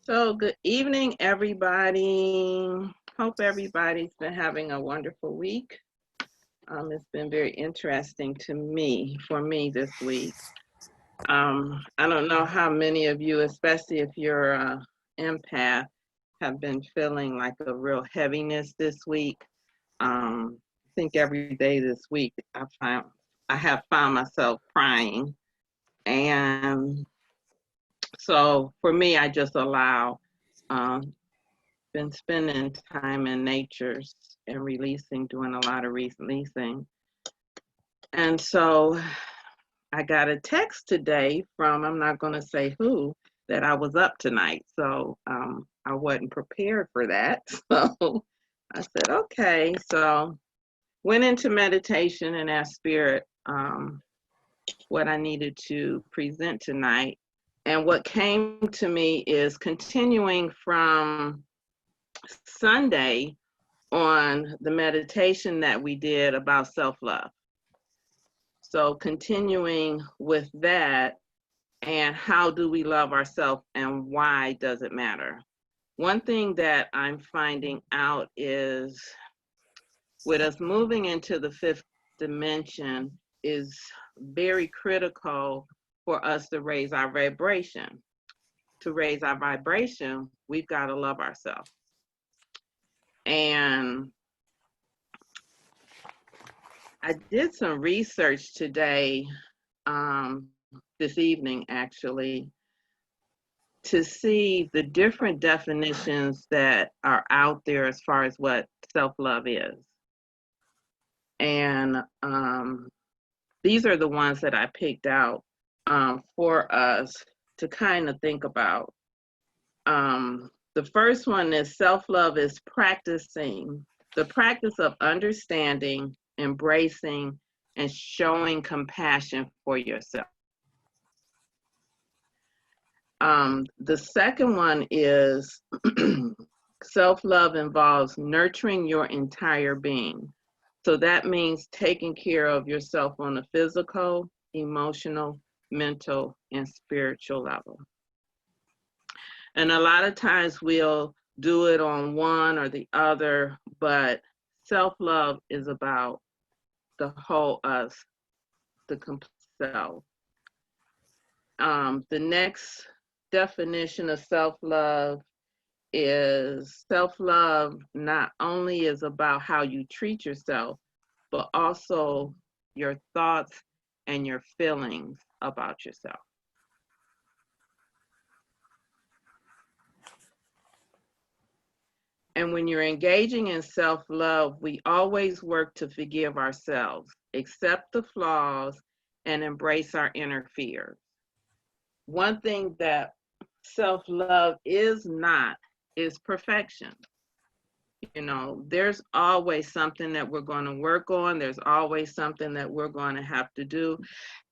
So, good evening, everybody. Hope everybody's been having a wonderful week. It's been very interesting for me this week. I don't know how many of you, especially if you're empath, have been feeling like a real heaviness this week. I think every day this week I have found myself crying, and so for me, I just allow. Um, been spending time in natures and releasing, doing a lot of releasing. And so I got a text today from, I'm not going to say who, that I was up tonight. So I wasn't prepared for that. So I said, okay. So went into meditation and asked Spirit what I needed to present tonight. And what came to me is continuing from Sunday on the meditation that we did about self-love. So continuing with that, and how do we love ourselves and why does it matter? One thing that I'm finding out is with us moving into the fifth dimension is very critical for us to raise our vibration. To raise our vibration, we've got to love ourselves. And I did some research today, this evening actually, to see the different definitions that are out there as far as what self-love is. And these are the ones that I picked out for us to kind of think about. The first one is self-love is practicing, the practice of understanding, embracing, and showing compassion for yourself. The second one is self-love involves nurturing your entire being. So that means taking care of yourself on a physical, emotional, mental, and spiritual level. And a lot of times we'll do it on one or the other, but self-love is about the whole us, the complete self. The next definition of self-love is self-love not only is about how you treat yourself, but also your thoughts and your feelings about yourself. And when you're engaging in self-love, we always work to forgive ourselves, accept the flaws, and embrace our inner fears. One thing that self-love is not is perfection. You know, there's always something that we're going to work on. There's always something that we're going to have to do.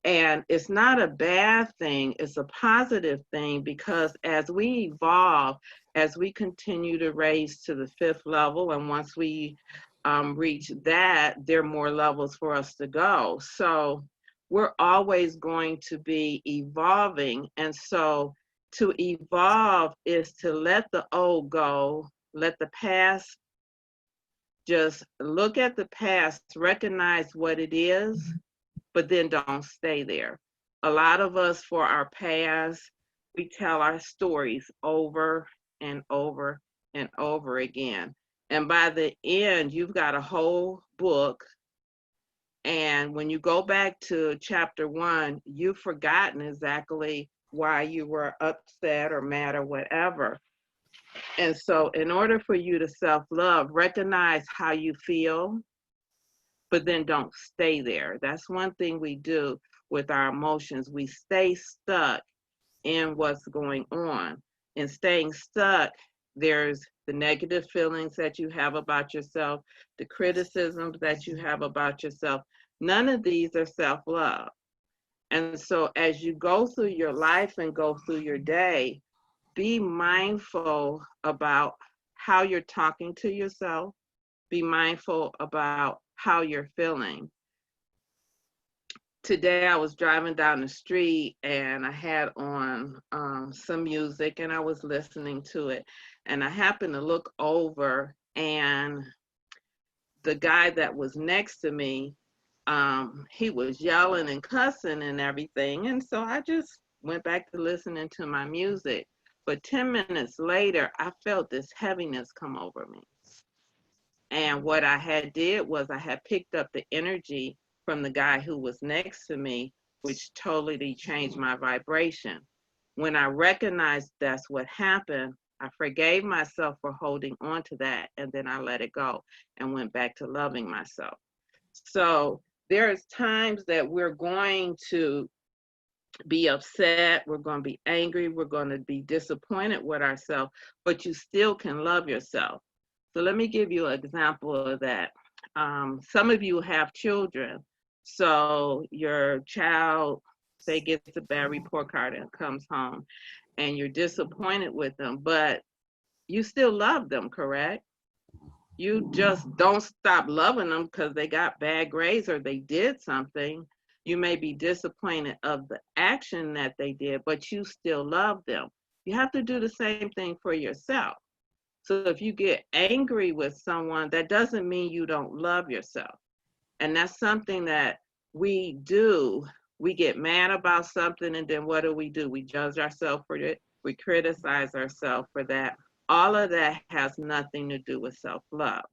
And it's not a bad thing. It's a positive thing because as we evolve, as we continue to raise to the fifth level, and once we reach that, there are more levels for us to go. So we're always going to be evolving. And so to evolve is to let the old go, let the past, just look at the past, recognize what it is, but then don't stay there. A lot of us, for our past, we tell our stories over and over and over again. And by the end, you've got a whole book. And when you go back to chapter 1, you've forgotten exactly why you were upset or mad or whatever. And so in order for you to self-love, recognize how you feel, but then don't stay there. That's one thing we do with our emotions. We stay stuck in what's going on. And staying stuck, there's the negative feelings that you have about yourself, the criticisms that you have about yourself. None of these are self-love. And so as you go through your life and go through your day, be mindful about how you're talking to yourself. Be mindful about how you're feeling. today I was driving down the street and I had on some music and I was listening to it. And I happened to look over, and the guy that was next to me, he was yelling and cussing and everything. And so I just went back to listening to my music. But 10 minutes later, I felt this heaviness come over me. And what I had did was I had picked up the energy from the guy who was next to me, which totally changed my vibration. When I recognized that's what happened, I forgave myself for holding on to that, and then I let it go and went back to loving myself. So there's times that we're going to be upset, we're going to be angry, we're going to be disappointed with ourselves, but you still can love yourself. So let me give you an example of that. Some of you have children, so your child, say, gets a bad report card and comes home, and you're disappointed with them, but you still love them, correct? You just don't stop loving them because they got bad grades or they did something. You may be disappointed of the action that they did, but you still love them. You have to do the same thing for yourself. So if you get angry with someone, that doesn't mean you don't love yourself. And that's something that we do. We get mad about something, and then what do? We judge ourselves for it. We criticize ourselves for that. All of that has nothing to do with self-love.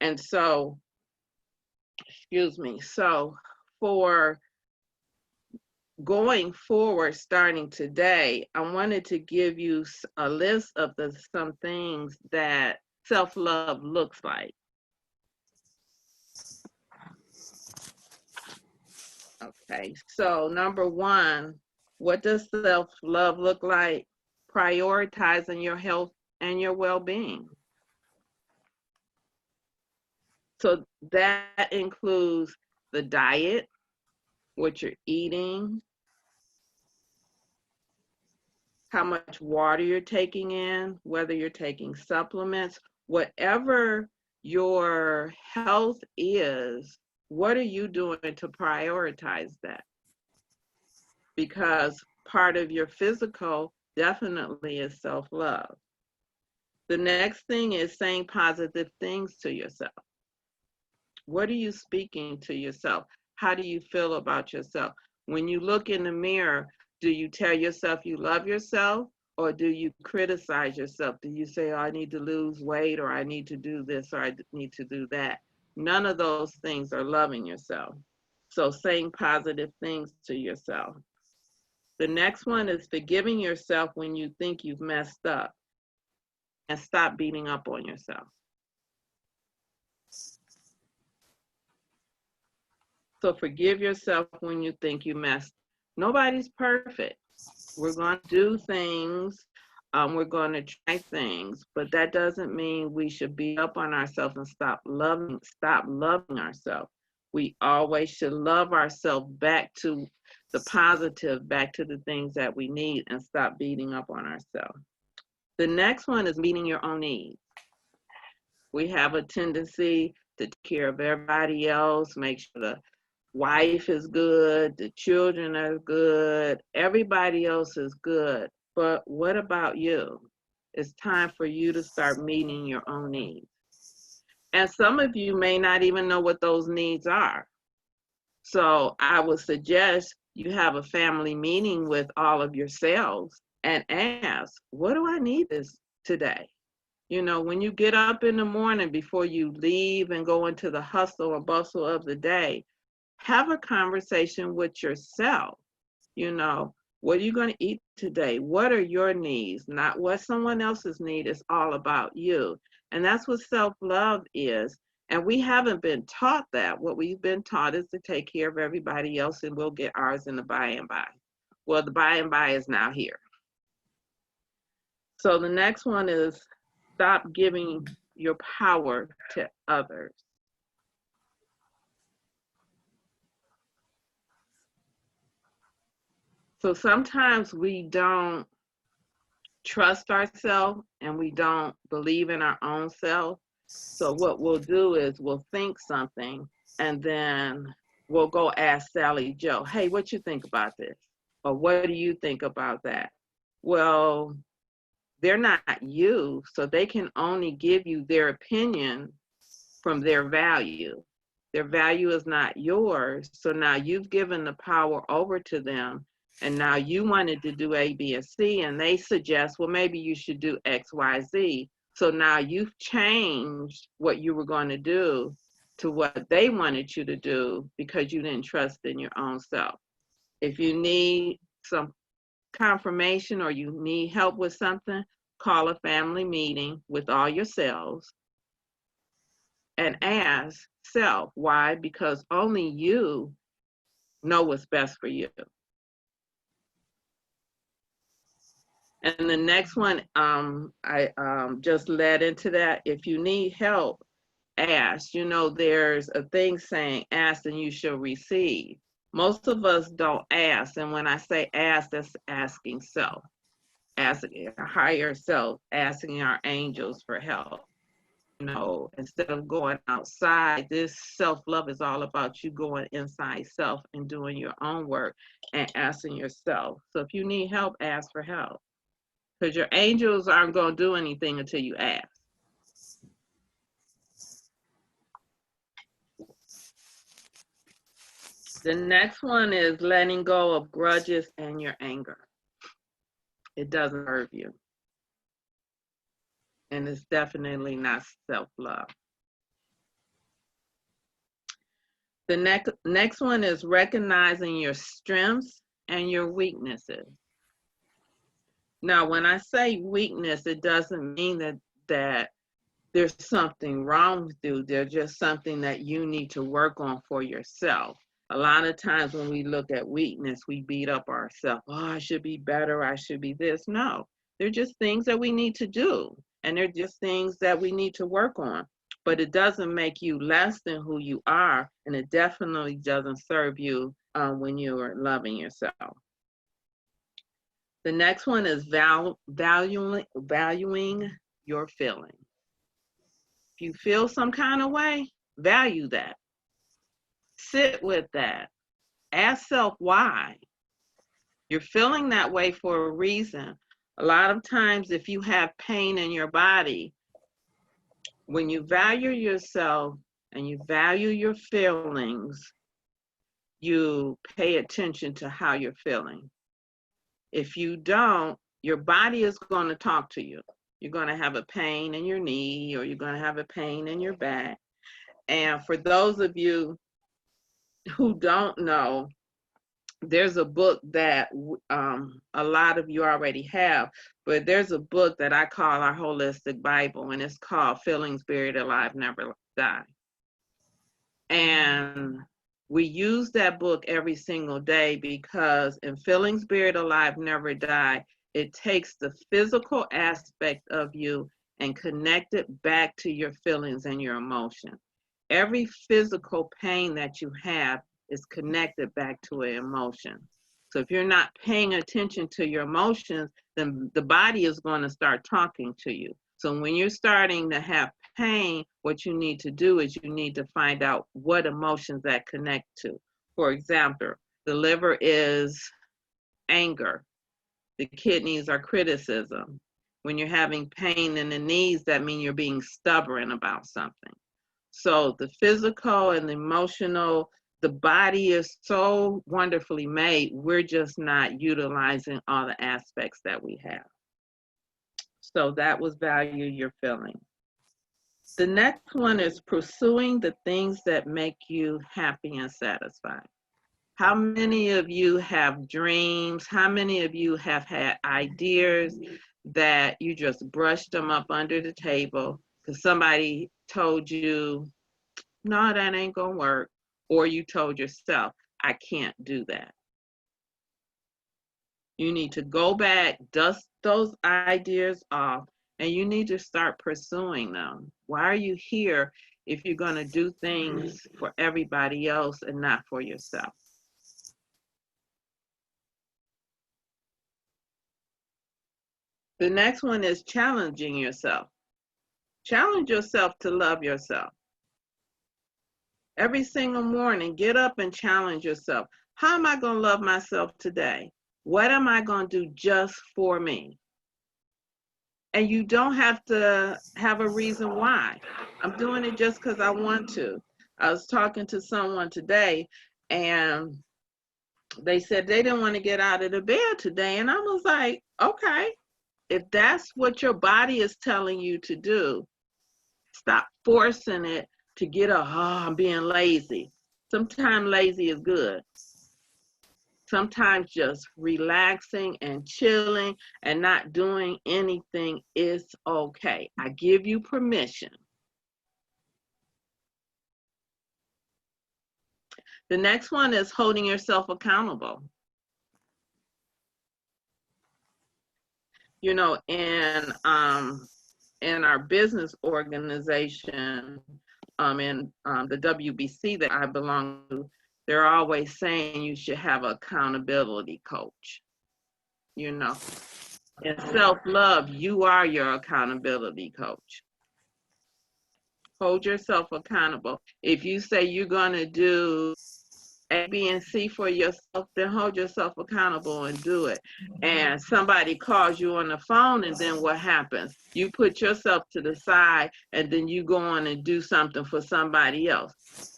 And so, excuse me, so for going forward, starting today, I wanted to give you a list of some things that self-love looks like. Okay, so number one, what does self-love look like? Prioritizing your health and your well-being. So that includes the diet, what you're eating, how much water you're taking in, whether you're taking supplements, whatever your health is, what are you doing to prioritize that? Because part of your physical definitely is self-love. The next thing is saying positive things to yourself. What are you speaking to yourself? How do you feel about yourself? When you look in the mirror, do you tell yourself you love yourself, or do you criticize yourself? Do you say, oh, I need to lose weight, or I need to do this, or I need to do that? None of those things are loving yourself. So saying positive things to yourself. The next one is forgiving yourself when you think you've messed up, and stop beating up on yourself. So forgive yourself when you think you messed. Nobody's perfect. We're going to do things. We're going to try things, but that doesn't mean we should beat up on ourselves and stop loving ourselves. We always should love ourselves back to the positive, back to the things that we need, and stop beating up on ourselves. The next one is meeting your own needs. We have a tendency to take care of everybody else, make sure the wife is good, the children are good, everybody else is good. But what about you? It's time for you to start meeting your own needs. And some of you may not even know what those needs are. So I would suggest you have a family meeting with all of yourselves and ask, what do I need this today? You know, when you get up in the morning before you leave and go into the hustle and bustle of the day, have a conversation with yourself. You know, what are you going to eat today? What are your needs? Not what someone else's need. It's all about you. And that's what self-love is. And we haven't been taught that. What we've been taught is to take care of everybody else, and we'll get ours in the by and by. Well, the by and by is now here. So the next one is stop giving your power to others. So sometimes we don't trust ourselves and we don't believe in our own self. So what we'll do is we'll think something, and then will go ask Sally Joe, hey, what you think about this? Or what do you think about that? Well, they're not you, so they can only give you their opinion from their value. Their value is not yours. So now you've given the power over to them. And now you wanted to do A, B, and C, and they suggest, well, maybe you should do X, Y, Z. So now you've changed what you were going to do to what they wanted you to do because you didn't trust in your own self. If you need some confirmation or you need help with something, call a family meeting with all your selves and ask self. Why? Because only you know what's best for you. And the next one, I just led into that. If you need help, ask. You know, there's a thing saying, ask and you shall receive. Most of us don't ask. And when I say ask, that's asking self, asking our higher self, asking our angels for help. You know, instead of going outside, this self-love is all about you going inside self and doing your own work and asking yourself. So if you need help, ask for help. Because your angels aren't going to do anything until you ask. The next one is letting go of grudges and your anger. It doesn't serve you. And it's definitely not self-love. The next one is recognizing your strengths and your weaknesses. Now, when I say weakness, it doesn't mean that there's something wrong with you. There's just something that you need to work on for yourself. A lot of times when we look at weakness, we beat up ourselves. Oh, I should be better. I should be this. No, they're just things that we need to do. And they're just things that we need to work on. But it doesn't make you less than who you are. And it definitely doesn't serve you when you are loving yourself. The next one is valuing your feelings. If you feel some kind of way, value that. Sit with that. Ask self why. You're feeling that way for a reason. A lot of times, if you have pain in your body, when you value yourself and you value your feelings, you pay attention to how you're feeling. If you don't, your body is going to talk to you. You're going to have a pain in your knee, or you're going to have a pain in your back. And for those of you who don't know, there's a book that a lot of you already have, but there's a book that I call our holistic Bible, and it's called Feelings Buried Alive, Never Die. And we use that book every single day because in Feelings Buried Alive, Never Die, it takes the physical aspect of you and connect it back to your feelings and your emotion. Every physical pain that you have is connected back to an emotion. So if you're not paying attention to your emotions, then the body is going to start talking to you. So when you're starting to have pain, what you need to do is you need to find out what emotions that connect to. For example, the liver is anger. The kidneys are criticism. When you're having pain in the knees, that means you're being stubborn about something. So the physical and the emotional, the body is so wonderfully made. We're just not utilizing all the aspects that we have. So that was value your feelings. The next one is pursuing the things that make you happy and satisfied. How many of you have dreams? How many of you have had ideas that you just brushed them up under the table because somebody told you, no, that ain't gonna work, or you told yourself, I can't do that? You need to go back, dust those ideas off, and you need to start pursuing them. Why are you here if you're going to do things for everybody else and not for yourself? The next one is challenging yourself. Challenge yourself to love yourself. Every single morning, get up and challenge yourself. How am I going to love myself today? What am I going to do just for me? And you don't have to have a reason why. I'm doing it just because I want to. I was talking to someone today, and they said they didn't want to get out of the bed today. And I was like, okay, if that's what your body is telling you to do, stop forcing it to get up. Oh, I'm being lazy. Sometimes lazy is good. Sometimes just relaxing and chilling and not doing anything is okay. I give you permission. The next one is holding yourself accountable. You know, in our business organization, in the WBC that I belong to, they're always saying you should have an accountability coach. You know, in self-love, you are your accountability coach. Hold yourself accountable. If you say you're going to do A, B, and C for yourself, then hold yourself accountable and do it. And somebody calls you on the phone, and then what happens? You put yourself to the side, and then you go on and do something for somebody else.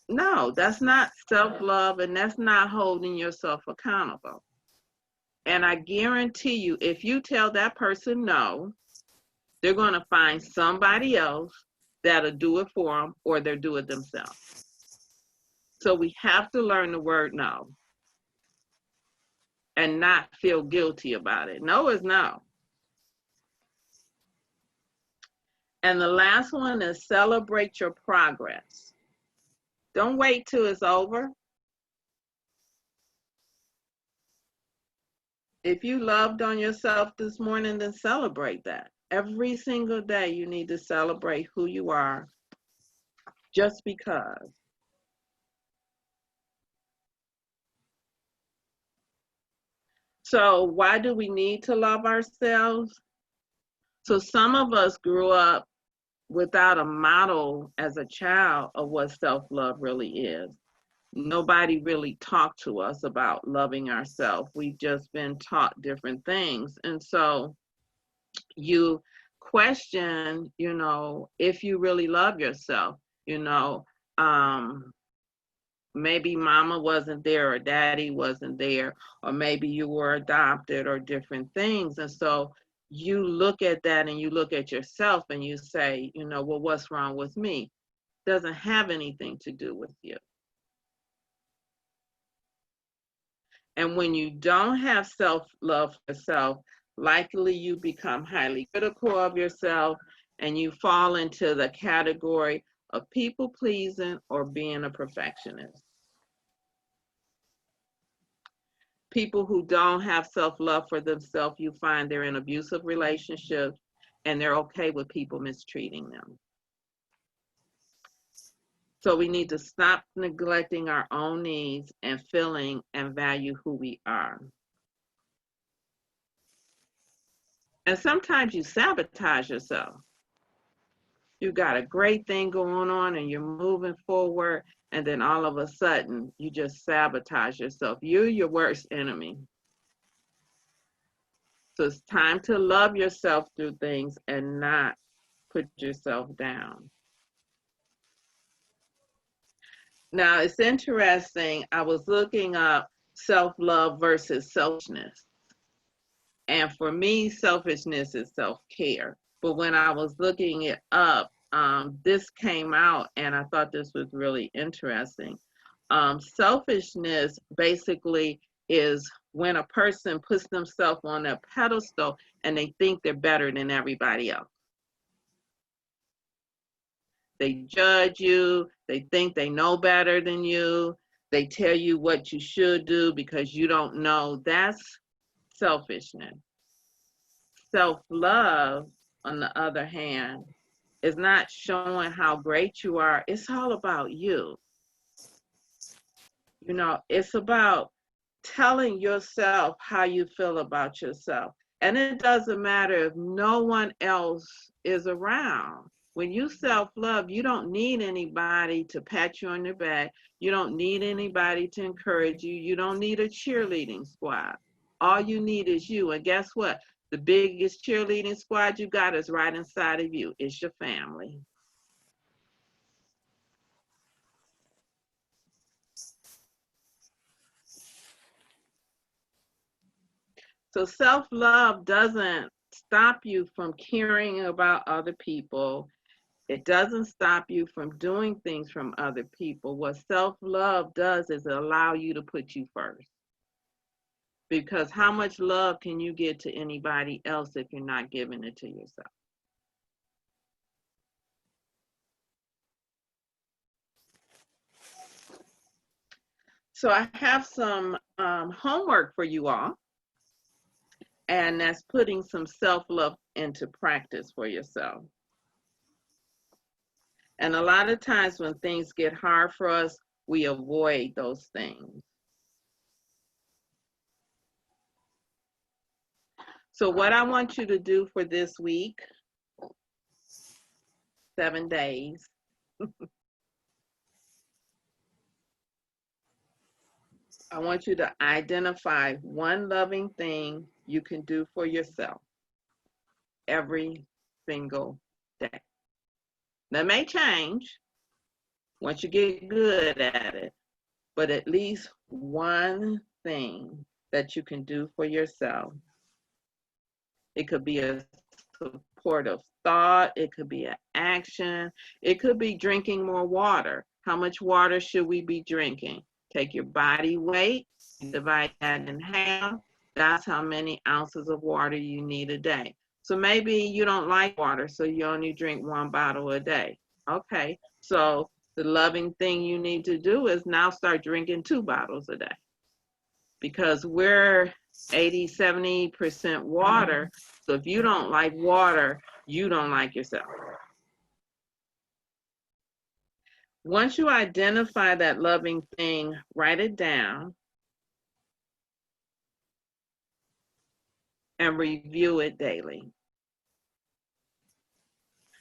No, that's not self-love, and that's not holding yourself accountable. And I guarantee you, if you tell that person no, they're going to find somebody else that'll do it for them, or they'll do it themselves. So we have to learn the word no and not feel guilty about it. No is no. And the last one is celebrate your progress. Don't wait till it's over. If you loved on yourself this morning, then celebrate that. Every single day you need to celebrate who you are just because. So why do we need to love ourselves? So some of us grew up without a model as a child of what self-love really is. Nobody really talked to us about loving ourselves. We've just been taught different things. And so you question, you know, if you really love yourself, you know, maybe mama wasn't there or daddy wasn't there, or maybe you were adopted or different things. And so you look at that and you look at yourself and you say, you know, well, what's wrong with me? Doesn't have anything to do with you. And when you don't have self-love for yourself, likely you become highly critical of yourself and you fall into the category of people-pleasing or being a perfectionist. People who don't have self-love for themselves, you find they're in abusive relationships and they're okay with people mistreating them. So we need to stop neglecting our own needs and feeling and value who we are. And sometimes you sabotage yourself. You got a great thing going on and you're moving forward, and then all of a sudden you just sabotage yourself. You're your worst enemy. So it's time to love yourself through things and not put yourself down. Now, it's interesting. I was looking up self-love versus selfishness. And for me, selfishness is self-care. But when I was looking it up, this came out, and I thought this was really interesting. Selfishness basically is when a person puts themselves on a pedestal and they think they're better than everybody else. They judge you, they think they know better than you, they tell you what you should do because you don't know. That's selfishness. Self-love, on the other hand, is not showing how great you are. It's all about you. You know, it's about telling yourself how you feel about yourself. And it doesn't matter if no one else is around. When you self-love, you don't need anybody to pat you on the back. You don't need anybody to encourage you. You don't need a cheerleading squad. All you need is you. And guess what? The biggest cheerleading squad you got is right inside of you. It's your family. So self-love doesn't stop you from caring about other people. It doesn't stop you from doing things from other people. What self-love does is allow you to put you first. Because how much love can you give to anybody else if you're not giving it to yourself? So I have some homework for you all, and that's putting some self-love into practice for yourself. And a lot of times when things get hard for us, we avoid those things. So what I want you to do for this week, 7 days, I want you to identify one loving thing you can do for yourself every single day. That may change once you get good at it, but at least one thing that you can do for yourself. It could be a supportive thought, it could be an action, it could be drinking more water. How much water should we be drinking? Take your body weight, divide that in half. That's how many ounces of water you need a day. So maybe you don't like water, so you only drink 1 bottle a day. Okay, so the loving thing you need to do is now start drinking 2 bottles a day. Because we're 80-70% water. So if you don't like water, you don't like yourself. Once you identify that loving thing, write it down and review it daily.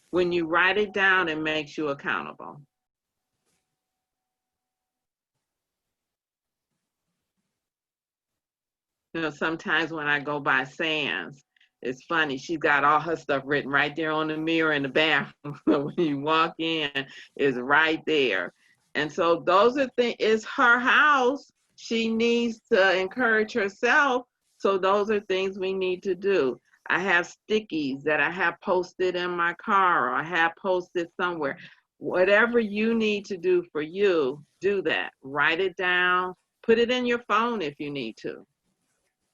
When you write it down, it makes you accountable. You know, sometimes when I go by Sam's, it's funny. She's got all her stuff written right there on the mirror in the bathroom. So when you walk in, it's right there. And so those are things, it's her house. She needs to encourage herself. So those are things we need to do. I have stickies that I have posted in my car, or I have posted somewhere. Whatever you need to do for you, do that. Write it down. Put it in your phone if you need to.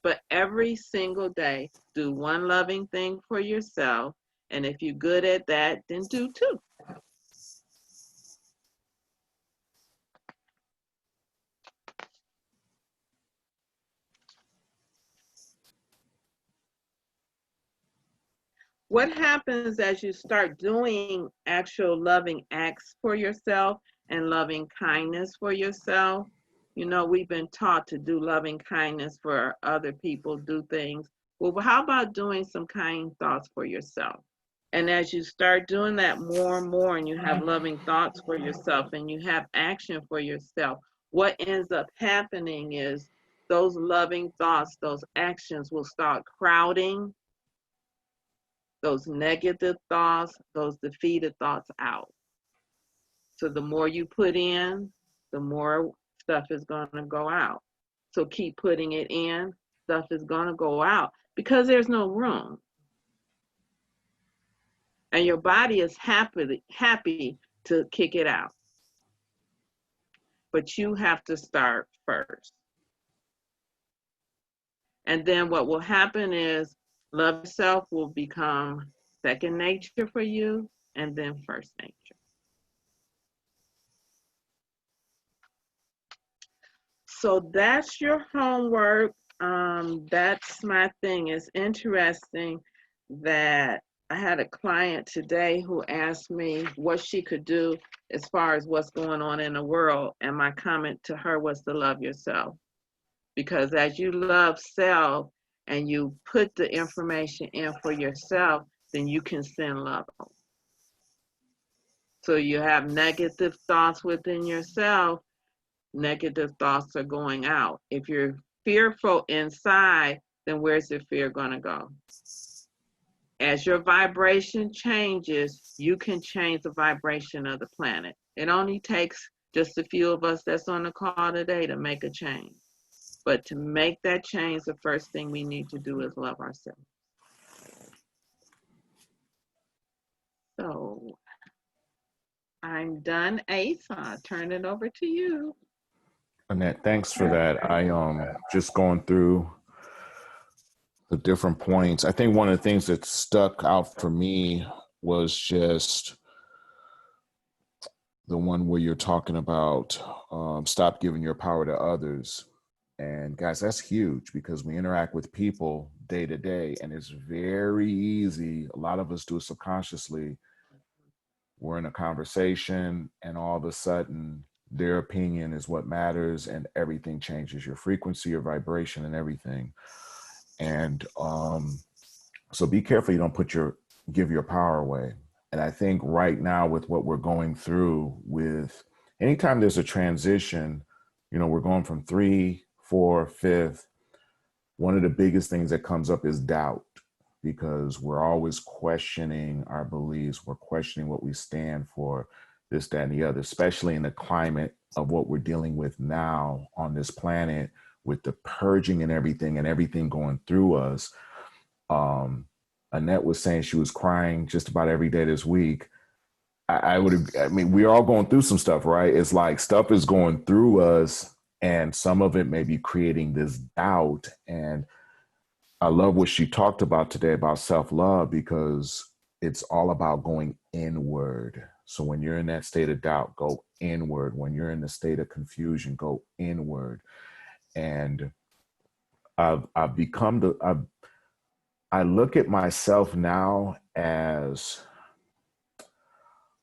But every single day, do one loving thing for yourself. And if you're good at that, then do 2. What happens as you start doing actual loving acts for yourself and loving kindness for yourself? You know, we've been taught to do loving kindness for other people, do things. Well, how about doing some kind thoughts for yourself? And as you start doing that more and more, and you have loving thoughts for yourself and you have action for yourself, what ends up happening is those loving thoughts, those actions will start crowding those negative thoughts, those defeated thoughts out. So the more you put in, the more stuff is going to go out. So keep putting it in, stuff is going to go out because there's no room. And your body is happy to kick it out. But you have to start first. And then what will happen is love yourself will become second nature for you and then first nature. So that's your homework. That's my thing. It's interesting that I had a client today who asked me what she could do as far as what's going on in the world. And my comment to her was to love yourself. Because as you love self and you put the information in for yourself, then you can send love. So you have negative thoughts within yourself, negative thoughts are going out. If you're fearful inside, then where's the fear going to go? As your vibration changes, you can change the vibration of the planet. It only takes just a few of us that's on the call today to make a change. But to make that change, the first thing we need to do is love ourselves. So I'm done, Ace. I'll turn it over to you. Annette, thanks for that. I just going through the different points. I think one of the things that stuck out for me was just the one where you're talking about stop giving your power to others. And guys, that's huge because we interact with people day to day, and it's very easy. A lot of us do it subconsciously. We're in a conversation, and all of a sudden, their opinion is what matters, and everything changes, your frequency, your vibration, and everything. And so be careful you don't give your power away. And I think right now with what we're going through with anytime there's a transition, you know, we're going from 3, 4, 5th. One of the biggest things that comes up is doubt, because we're always questioning our beliefs. We're questioning what we stand for, this, that, and the other, especially in the climate of what we're dealing with now on this planet with the purging and everything going through us. Annette was saying she was crying just about every day this week. I mean, we're all going through some stuff, right? It's like stuff is going through us, and some of it may be creating this doubt. And I love what she talked about today about self-love, because it's all about going inward. So when you're in that state of doubt, go inward. When you're in the state of confusion, go inward. And I've become I look at myself now as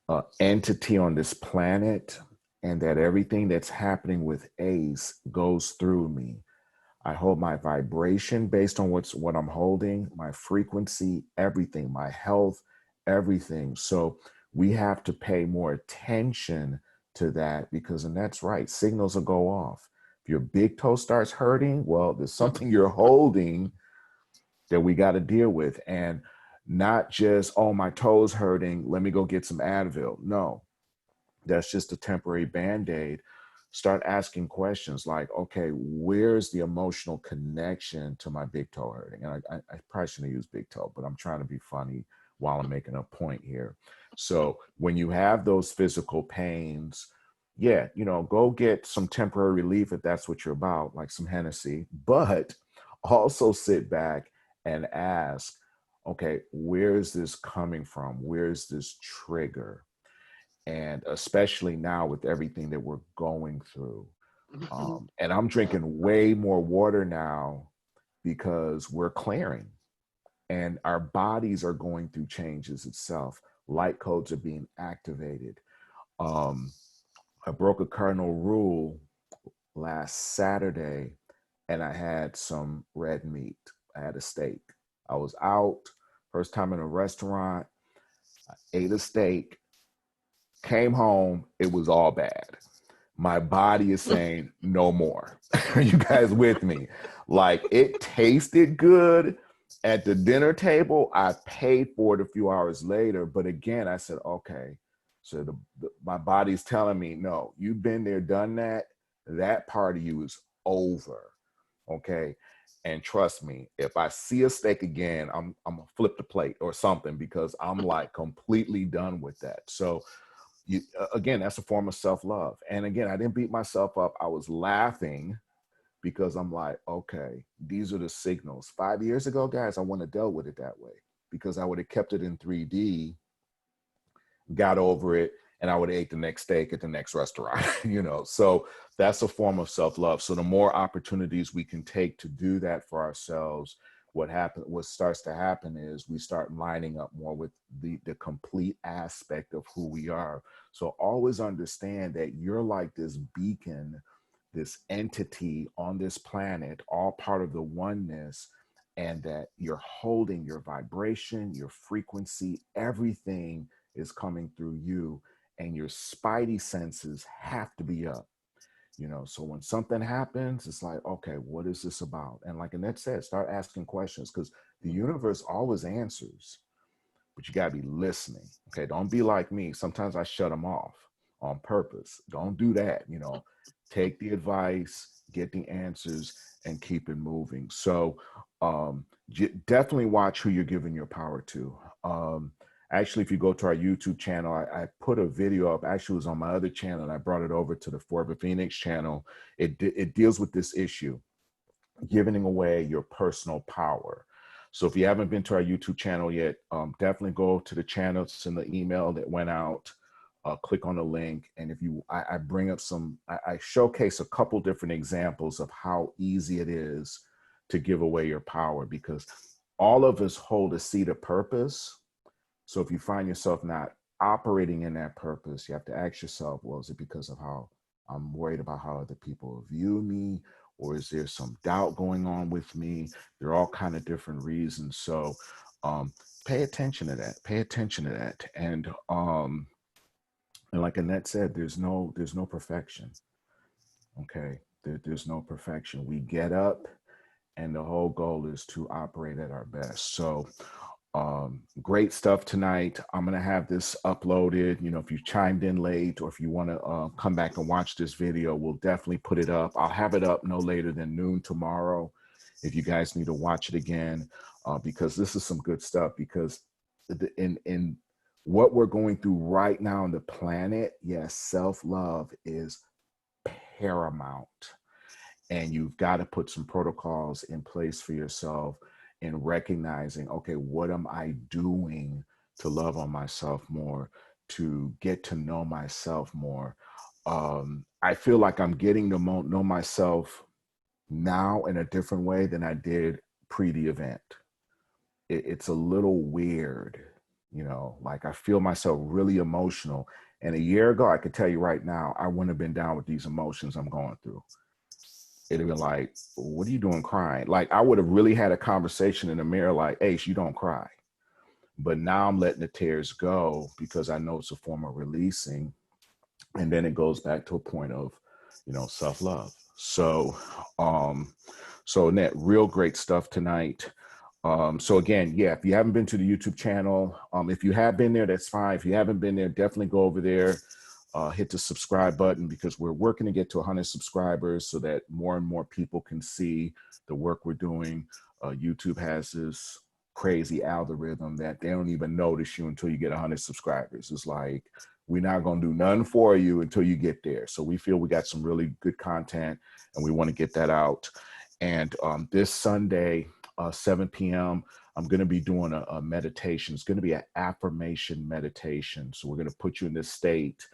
an entity on this planet, and that everything that's happening with Ace goes through me. I hold my vibration based on what I'm holding, my frequency, everything, my health, everything. So we have to pay more attention to that, because, and that's right, signals will go off. If your big toe starts hurting, well, there's something you're holding that we got to deal with. And not just, oh, my toe's hurting, let me go get some Advil. No, that's just a temporary Band-Aid. Start asking questions like, okay, where's the emotional connection to my big toe hurting? And I probably shouldn't use big toe, but I'm trying to be funny while I'm making a point here. So when you have those physical pains, yeah, you know, go get some temporary relief if that's what you're about, like some Hennessy, but also sit back and ask, okay, where is this coming from? Where is this trigger? And especially now with everything that we're going through. And I'm drinking way more water now because we're clearing and our bodies are going through changes itself. Light codes are being activated. I broke a cardinal rule last Saturday, and I had some red meat. I had a steak. I was out, first time in a restaurant. I ate a steak, came home, it was all bad. My body is saying no more. Are you guys with me? Like, it tasted good at the dinner table. I paid for it a few hours later. But again, I said, okay. So my body's telling me, no, you've been there, done that. That part of you is over. Okay. And trust me, if I see a steak again, I'm gonna flip the plate or something, because I'm like completely done with that. So again, that's a form of self-love. And again, I didn't beat myself up. I was laughing because I'm like, okay, these are the signals. 5 years ago, guys, I wouldn't have dealt with it that way, because I would have kept it in 3D, got over it, and I would have ate the next steak at the next restaurant, you know? So that's a form of self-love. So the more opportunities we can take to do that for ourselves, what starts to happen is we start lining up more with the complete aspect of who we are. So always understand that you're like this beacon, this entity on this planet, all part of the oneness, and that you're holding your vibration, your frequency, everything is coming through you. and your spidey senses have to be up. You know, so when something happens, it's like, okay, what is this about? And like Annette said, start asking questions, because the universe always answers, but you got to be listening. Okay, don't be like me. Sometimes I shut them off on purpose. Don't do that. You know, take the advice, get the answers, and keep it moving. So definitely watch who you're giving your power to. Actually, if you go to our YouTube channel, I put a video up. Actually, it was on my other channel, and I brought it over to the Forever Phoenix channel. It deals with this issue, giving away your personal power. So if you haven't been to our YouTube channel yet, definitely go to the channel. It's in the email that went out. Click on the link, and if you, I bring up I showcase a couple different examples of how easy it is to give away your power, because all of us hold a seed of purpose. So if you find yourself not operating in that purpose, you have to ask yourself, well, is it because of how I'm worried about how other people view me? Or is there some doubt going on with me? There are all kind of different reasons. So pay attention to that. Pay attention to that. And like Annette said, there's no perfection. Okay. There's no perfection. We get up, and the whole goal is to operate at our best. So great stuff tonight. I'm going to have this uploaded. You know, if you chimed in late, or if you want to come back and watch this video, we'll definitely put it up. I'll have it up no later than noon tomorrow if you guys need to watch it again, because this is some good stuff. Because in what we're going through right now on the planet, yes, self-love is paramount. And you've got to put some protocols in place for yourself, in recognizing, okay, what am I doing to love on myself more, to get to know myself more? I feel like I'm getting to know myself now in a different way than I did pre the event. It's a little weird, you know, like I feel myself really emotional. And a year ago, I could tell you right now, I wouldn't have been down with these emotions I'm going through. It'd be like, what are you doing crying? Like, I would have really had a conversation in the mirror like, Ace, you don't cry. But now I'm letting the tears go, because I know it's a form of releasing. And then it goes back to a point of, you know, self-love. So Annette, real great stuff tonight. So again, yeah, if you haven't been to the YouTube channel, if you have been there, that's fine. If you haven't been there, definitely go over there. Hit the subscribe button, because we're working to get to 100 subscribers so that more and more people can see the work we're doing. YouTube has this crazy algorithm that they don't even notice you until you get 100 subscribers. It's like, we're not going to do nothing for you until you get there. So we feel we got some really good content, and we want to get that out. And this Sunday, 7 p.m., I'm going to be doing a meditation. It's going to be an affirmation meditation. So we're going to put you in this state,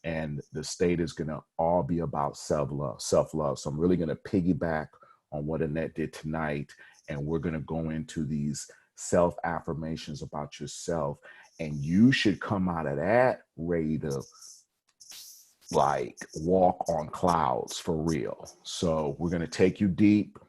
and the state is going to all be about self-love. So I'm really going to piggyback on what Annette did tonight, and we're going to go into these self-affirmations about yourself. And you should come out of that ready to like walk on clouds for real. So we're going to take you deep.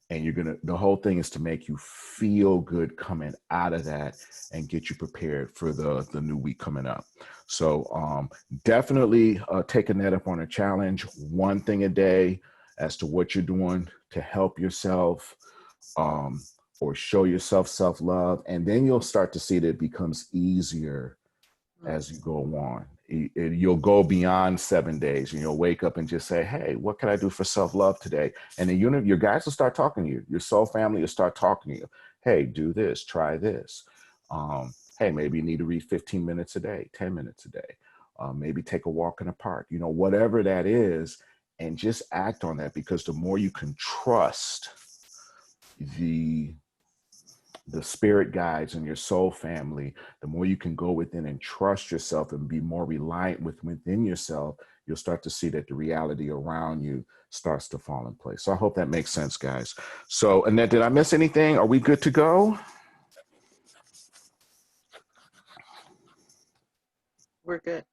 And the whole thing is to make you feel good coming out of that, and get you prepared for the new week coming up. So definitely take Annette up on a challenge, one thing a day, as to what you're doing to help yourself, or show yourself self-love. And then you'll start to see that it becomes easier as you go on. You'll go beyond 7 days, and you'll wake up and just say, hey, what can I do for self-love today? And then your guys will start talking to you. Your soul family will start talking to you. Hey, do this, try this. Hey, maybe you need to read 15 minutes a day, 10 minutes a day. Maybe take a walk in the park, you know, whatever that is, and just act on that. Because the more you can trust the spirit guides and your soul family, the more you can go within and trust yourself and be more reliant within yourself, you'll start to see that the reality around you starts to fall in place. So I hope that makes sense, guys. So Annette, did I miss anything? Are we good to go? We're good.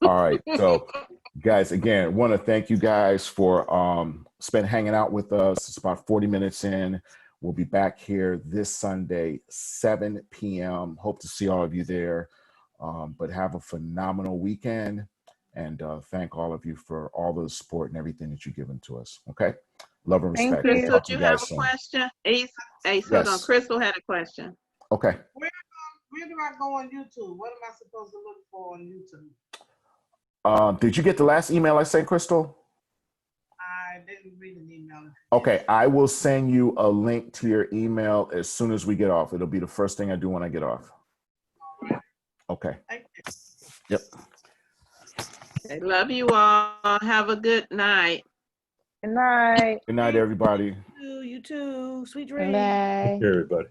All right. So guys, again, want to thank you guys for hanging out with us. It's about 40 minutes in. We'll be back here this Sunday, 7 p.m. Hope to see all of you there. But have a phenomenal weekend, and thank all of you for all the support and everything that you've given to us. Okay? Love and Thank respect. We'll you. Crystal, talk to do you you have guys a soon. question? Ace, hold on. Yes. Crystal had a question. Okay. Where do I go on YouTube? What am I supposed to look for on YouTube? Did you get the last email I sent, Crystal? I didn't read an email. Okay, I will send you a link to your email as soon as we get off. It'll be the first thing I do when I get off. Okay. Thank you. Yep. I love you all. Have a good night. Good night. Good night, everybody. You too. Sweet Good dreams. night. Everybody.